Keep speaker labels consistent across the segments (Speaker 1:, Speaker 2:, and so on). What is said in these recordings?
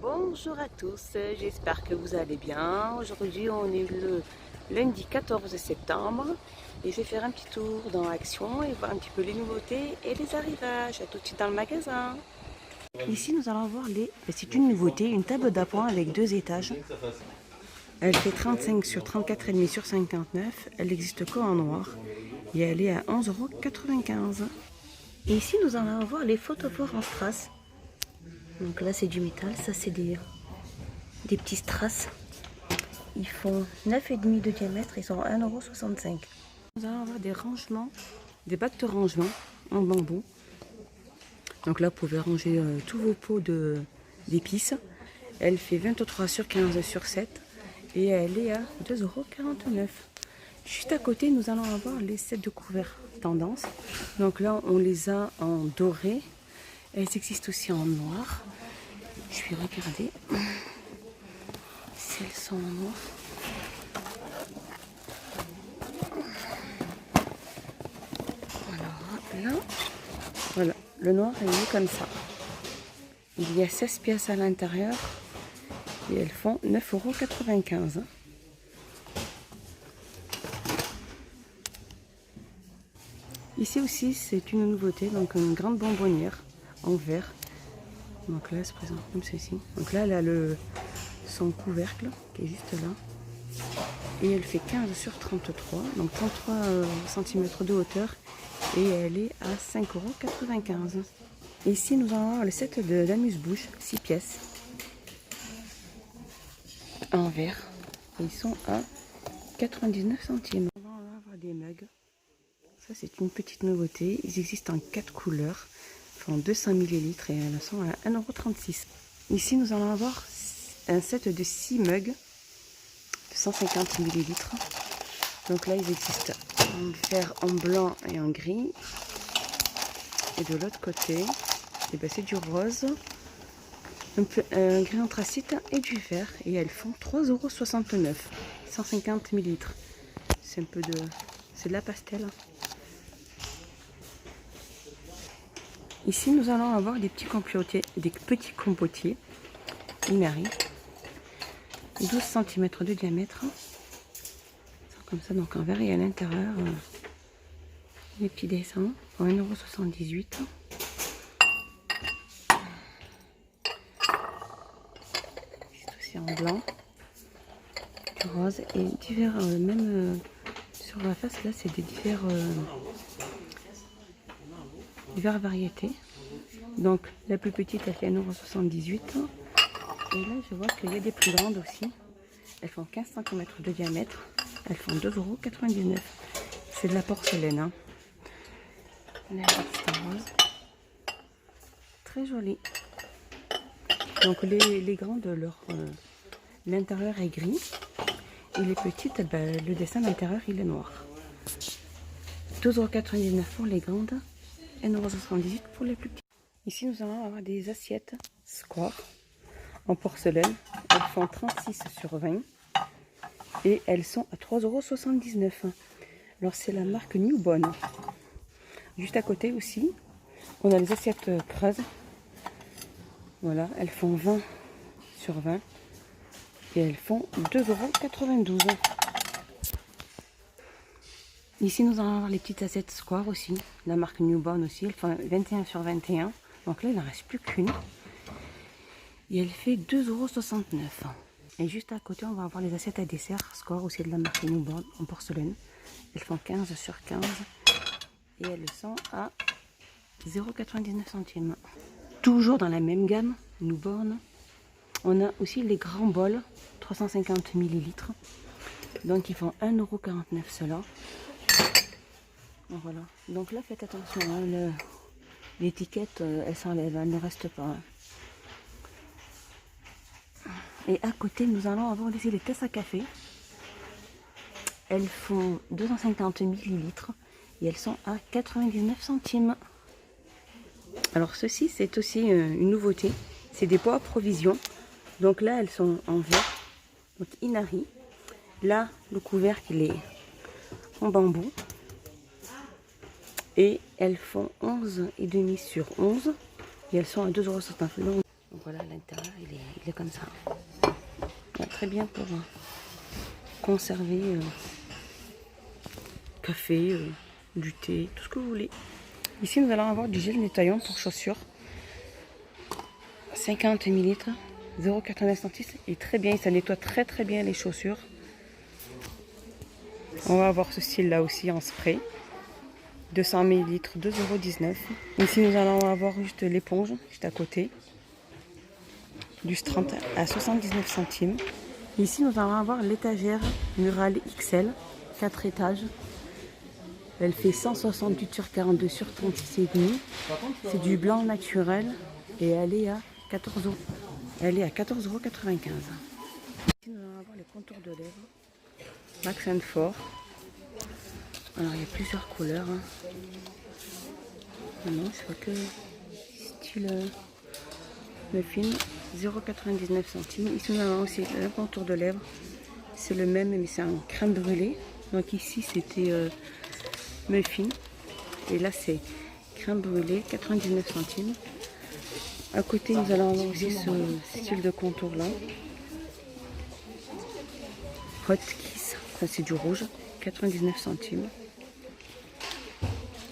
Speaker 1: Bonjour à tous, j'espère que vous allez bien. Aujourd'hui on est le lundi 14 septembre et je vais faire un petit tour dans Action et voir un petit peu les nouveautés et les arrivages. À tout de suite dans le magasin. Ici nous allons voir c'est une nouveauté, une table d'appoint avec 2 étages. Elle fait 35 sur 34,5 sur 59, elle n'existe qu'en noir et elle est à 11,95 €. Et ici nous allons voir les photophores en strass. Donc là c'est du métal, ça c'est des petits strass. Ils font 9,5 de diamètre, ils sont à 1,65 €. Nous allons avoir des rangements, des bacs de rangement en bambou. Donc là vous pouvez ranger tous vos pots d'épices. Elle fait 23 sur 15 sur 7 et elle est à 2,49 €. Juste à côté nous allons avoir les sets de couverts tendance. Donc là on les a en doré. Elles existent aussi en noir. Je vais regarder si elles sont en noir. Alors là, voilà, le noir est comme ça. Il y a 16 pièces à l'intérieur et elles font 9,95 €. Ici aussi c'est une nouveauté, donc une grande bonbonnière en verre. Donc là elle se présente comme ceci. Donc là elle a son couvercle qui est juste là. Et elle fait 15 sur 33, donc 33 cm de hauteur. Et elle est à 5,95 €. Ici nous allons avoir le set de l'amuse-bouche, 6 pièces. En verre. Ils sont à 99 centimes. On va avoir des mugs. Ça c'est une petite nouveauté. Ils existent en 4 couleurs. Font 200 ml et elles sont à 1,36 €. Ici nous allons avoir un set de 6 mugs de 150 ml. Donc là ils existent en vert, en blanc et en gris. Et de l'autre côté, eh ben, c'est du rose, un gris anthracite et du vert. Et elles font 3,69 €, 150 ml. C'est c'est de la pastel. Ici, nous allons avoir des petits compotiers Imari, 12 cm de diamètre. Comme ça, donc en verre et à l'intérieur, les petits dessins pour 1,78 €. C'est aussi en blanc, du rose et divers, même sur la face là, c'est des diverses variétés. Donc la plus petite elle fait 1,78 €. Et là je vois qu'il y a des plus grandes aussi. Elles font 15 cm de diamètre. Elles font 2,99 €. C'est de la porcelaine. Hein. La petite en rose. Très jolie. Donc les grandes, l'intérieur est gris. Et les petites, ben, le dessin d'intérieur il est noir. 2,99 € pour les grandes. 1,78 € pour les plus petites. Ici nous allons avoir des assiettes Square en porcelaine. Elles font 36 sur 20. Et elles sont à 3,79 €. Alors c'est la marque Newborn. Juste à côté aussi, on a les assiettes creuses. Voilà, elles font 20 sur 20. Et elles font 2,92 €. Ici nous allons avoir les petites assiettes Square aussi. La marque Newborn aussi. Elles font 21 sur 21. Donc là il n'en reste plus qu'une. Et elle fait 2,69 €. Et juste à côté, on va avoir les assiettes à dessert Score, aussi de la marque Newborn en porcelaine. Elles font 15 sur 15 et elles sont à 0,99 centimes. Toujours dans la même gamme, Newborn, on a aussi les grands bols, 350 ml. Donc ils font 1,49 € ceux-là. Voilà. Donc là, faites attention, hein, l'étiquette, elle s'enlève, elle ne reste pas. Hein. Et à côté, nous allons avoir aussi les tasses à café. Elles font 250 ml et elles sont à 99 centimes. Alors ceci, c'est aussi une nouveauté. C'est des pots à provision. Donc là, elles sont en verre, donc Inari. Là, le couvercle il est en bambou. Et elles font 11,5 sur 11. Et elles sont à 2,69 €. Donc voilà, l'intérieur il est comme ça. Ouais, très bien pour conserver café, du thé, tout ce que vous voulez. Ici, nous allons avoir du gel nettoyant pour chaussures. 50 ml, 0,86 et très bien, ça nettoie très bien les chaussures. On va avoir ce style là aussi en spray. 200 ml, 2,19 €. Ici, nous allons avoir juste l'éponge, juste à côté. Du 30 à 79 centimes. Ici, nous allons avoir l'étagère murale XL, 4 étages. Elle fait 168 sur 42 sur 36,5. C'est du blanc naturel et elle est à 14 €. Elle est à 14,95 €. Ici, nous allons avoir les contours de lèvres. Max & Fort. Alors, il y a plusieurs couleurs. Non, je vois que style muffin, 0,99 centimes. Ici, nous avons aussi le contour de lèvres. C'est le même, mais c'est en crème brûlée. Donc ici, c'était muffin. Et là, c'est crème brûlée, 99 centimes. À côté, nous allons avoir aussi ce style de contour là. Hot Kiss, ça c'est du rouge, 99 centimes.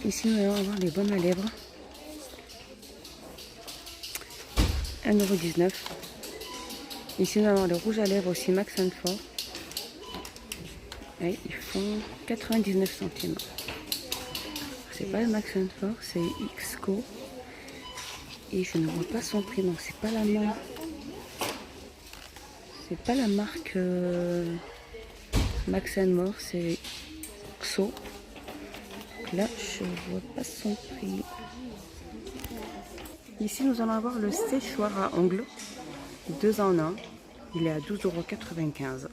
Speaker 1: Ici, nous allons avoir les baumes à lèvres. 1,19 €. Ici, nous allons avoir le rouge à lèvres aussi, Max & Fort. Et ils font 99 centimes. C'est pas le Max & Fort, c'est XCO. Et je ne vois pas son prix, non, c'est pas la marque. C'est pas la marque Max & More, c'est XO. Là, je vois pas son prix. Ici, nous allons avoir le séchoir à ongles, 2 en 1. Il est à 12,95 €.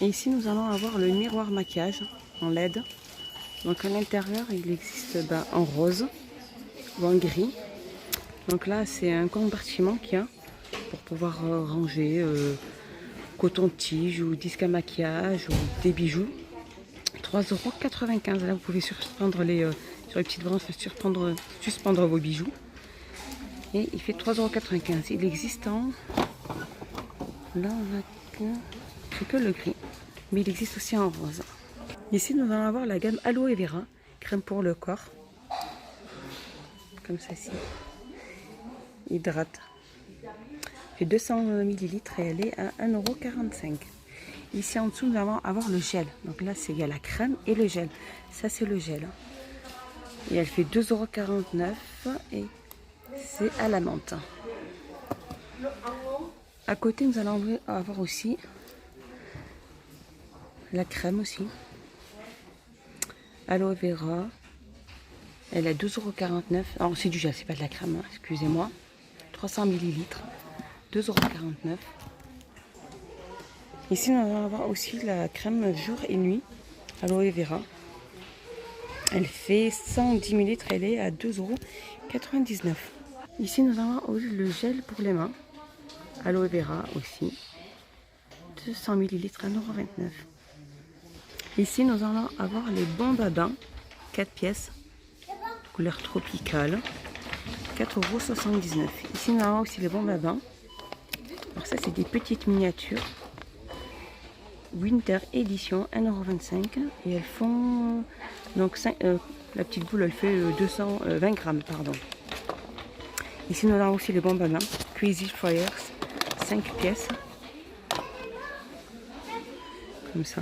Speaker 1: Et ici, nous allons avoir le miroir maquillage en LED. Donc à l'intérieur, il existe en rose ou en gris. Donc là, c'est un compartiment qu'il y a pour pouvoir ranger coton-tige ou disque à maquillage ou des bijoux. 3,95 €. Là, vous pouvez suspendre sur les petites branches, suspendre vos bijoux. Et il fait 3,95 €. Il existe en... Là, c'est que le gris. Mais il existe aussi en rose. Ici, nous allons avoir la gamme Aloe Vera, crème pour le corps. Comme ça, ici. Hydrate. Elle fait 200 ml et elle est à 1,45 €. Ici en dessous, nous allons avoir le gel. Donc là, il y a la crème et le gel. Ça, c'est le gel. Et elle fait 2,49 € et c'est à la menthe. À côté, nous allons avoir aussi la crème aussi. Aloe Vera. Elle est à 12,49 €. Alors, c'est du gel, c'est pas de la crème, hein, excusez-moi. 300 ml, 2,49 €. Ici, nous allons avoir aussi la crème jour et nuit, Aloe Vera. Elle fait 110 ml, elle est à 2,99 €. Ici, nous allons avoir le gel pour les mains, Aloe Vera aussi. 200 ml, 1,29 €. Ici, nous allons avoir les bombes à bain, 4 pièces, couleur tropicale, 4,79 €. Ici, nous allons aussi les bombes à bain. Alors ça, c'est des petites miniatures. Winter Edition, 1,25 € et elles font donc la petite boule elle fait 220 grammes pardon. Ici nous avons aussi les bombes à main Crazy Fires, 5 pièces comme ça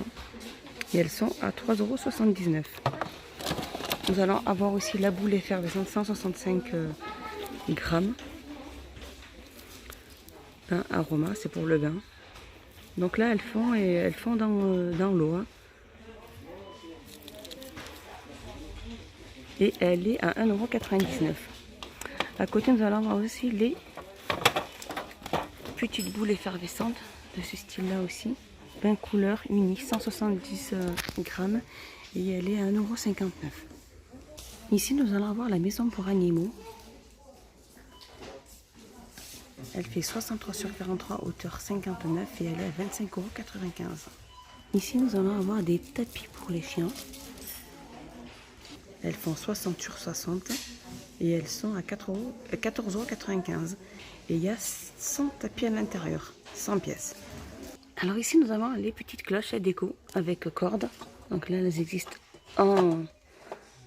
Speaker 1: et elles sont à 3,79 €. Nous allons avoir aussi la boule effervescente 165 grammes, bain aroma, c'est pour le bain. Donc là, elles font dans l'eau. Hein. Et elle est à 1,99 €. À côté, nous allons avoir aussi les petites boules effervescentes de ce style-là aussi. Bain couleur uni, 170 grammes. Et elle est à 1,59 €. Ici, nous allons avoir la maison pour animaux. Elle fait 63 sur 43, hauteur 59 et elle est à 25,95 €. Ici, nous allons avoir des tapis pour les chiens. Elles font 60 sur 60 et elles sont à 14,95 €. Et il y a 100 tapis à l'intérieur, 100 pièces. Alors ici nous avons les petites cloches à déco avec cordes. Donc là elles existent en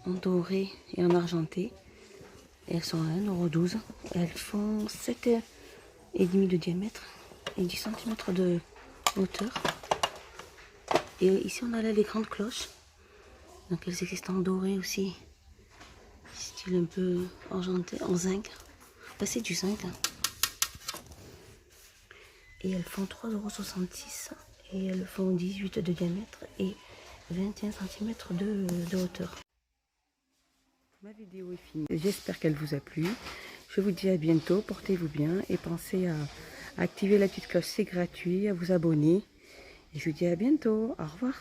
Speaker 1: doré et en argenté. Et elles sont à 1,12 €. Elles font 7,5 de diamètre et 10 cm de hauteur. Et ici on a là les grandes cloches. Donc elles existent en doré aussi, style un peu argenté, en zinc. Là c'est du zinc. Et elles font 3,66 € et elles font 18 de diamètre et 21 cm de hauteur. Ma vidéo est finie. J'espère qu'elle vous a plu. Je vous dis à bientôt, portez-vous bien et pensez à activer la petite cloche, c'est gratuit, à vous abonner. Et je vous dis à bientôt. Au revoir.